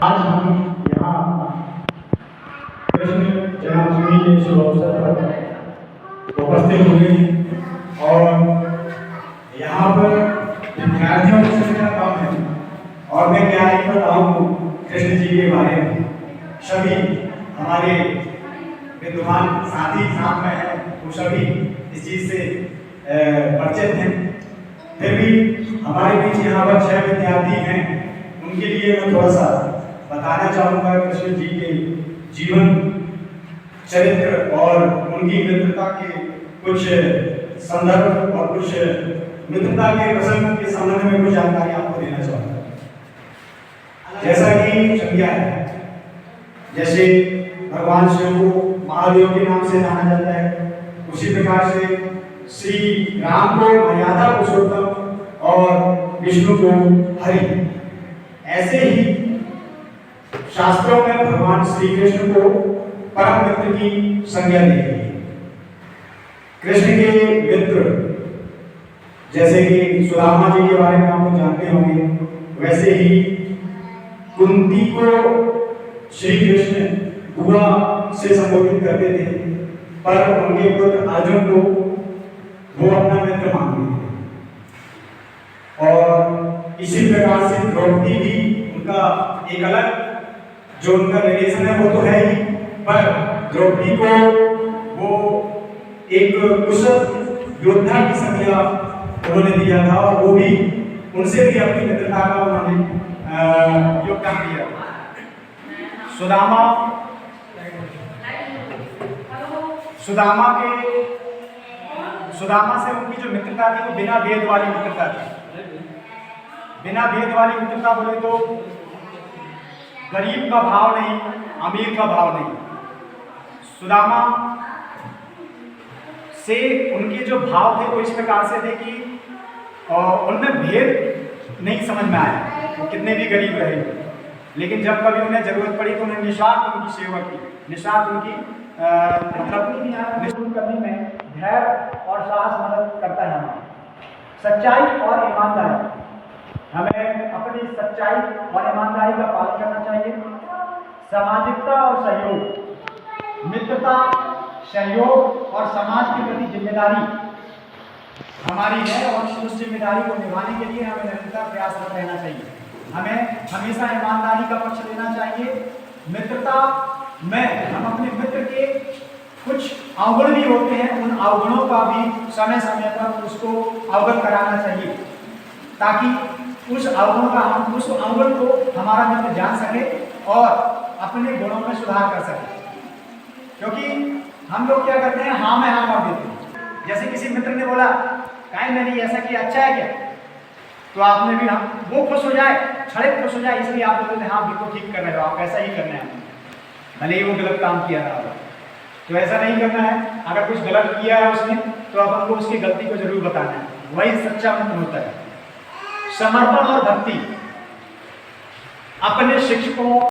आज हम यहाँ कृष्ण जन्माष्टमी के शुभ अवसर पर उपस्थित हुए और यहाँ पर विद्यार्थियों की संख्या कम है और मैं क्या ही बताऊँ कृष्ण जी के बारे में। सभी हमारे विद्वान साथी साथ में हैं, वो सभी इस चीज़ से परिचित हैं। फिर भी हमारे बीच यहाँ पर 6 विद्यार्थी हैं, उनके लिए मैं थोड़ा सा बताना चाहूँगा कृष्ण जी के जीवन चरित्र और उनकी मित्रता के कुछ संदर्भ और कुछ मित्रता के प्रसंग के संबंध में कुछ जानकारी आपको देना चाहूँगा। जैसा कि संज्ञा है, जैसे भगवान शिव को महादेव के नाम से जाना जाता है, उसी प्रकार से श्री राम को मर्यादा पुरुषोत्तम और विष्णु को हरि। ऐसे ही शास्त्रों में भगवान श्री कृष्ण को परम मित्र की संज्ञा दी गई है। कृष्ण के मित्र जैसे कि सुदामा जी के बारे में आप लोग जानते होंगे, वैसे ही कुंती को श्री कृष्ण बुआ से संबोधित करते थे, पर उनके पुत्र अर्जुन को वो अपना मित्र मानते थे। और इसी प्रकार से द्रौपदी भी उनका एक अलग जो उनका रिलेशन है वो तो है ही, पर द्रौपदी को वो एक कुशल योद्धा की संज्ञा उन्होंने दिया था और वो भी उनसे भी अपनी मित्रता का उन्होंने योगदान दिया। सुदामा से उनकी जो मित्रता थी वो बिना भेद वाली मित्रता थी। बिना भेद वाली मित्रता बोले तो गरीब का भाव नहीं, अमीर का भाव नहीं। सुदामा से उनके जो भाव थे वो इस प्रकार से थे कि उनमें भेद नहीं समझ में आया, वो कितने भी गरीब रहे, लेकिन जब कभी उन्हें जरूरत पड़ी तो उन्हें निस्वार्थ उनकी सेवा की, निस्वार्थ उनकी निष्ठुर करने में धैर्य और साहस मदद करता है। हमें सच्चाई और ईमानदारी, हमें अपनी सच्चाई और ईमानदारी का पालन करना चाहिए। सामाजिकता और सहयोग, मित्रता, सहयोग और समाज के प्रति जिम्मेदारी हमारी है और उस जिम्मेदारी को निभाने के लिए हमें निरंतर प्रयासरत रहना चाहिए। हमें हमेशा ईमानदारी का पक्ष लेना चाहिए। मित्रता में हम अपने मित्र के कुछ अवगुण भी होते हैं, उन अवगुणों का भी समय समय पर उसको अवगत कराना चाहिए, ताकि उस अवगुण को हमारा मित्र जान सके और अपने गुणों में सुधार कर सके। क्योंकि हम लोग क्या करते हैं, हाँ में हाँ कर देते हैं। जैसे किसी मित्र ने बोला काहे मैंने ऐसा किया, अच्छा है क्या, तो आपने भी वो खुश हो जाए, क्षणिक खुश हो जाए, इसलिए आप बोलते हैं हाँ बिल्कुल ठीक कर रहे हो, आप ऐसा ही करना है, भले ही वो गलत काम किया था। तो ऐसा नहीं करना है। अगर कुछ गलत किया है उसने तो अपन को उसकी गलती को जरूर बताना है, वही सच्चा मित्र होता है। समर्पण और भक्ति, अपने शिक्षकों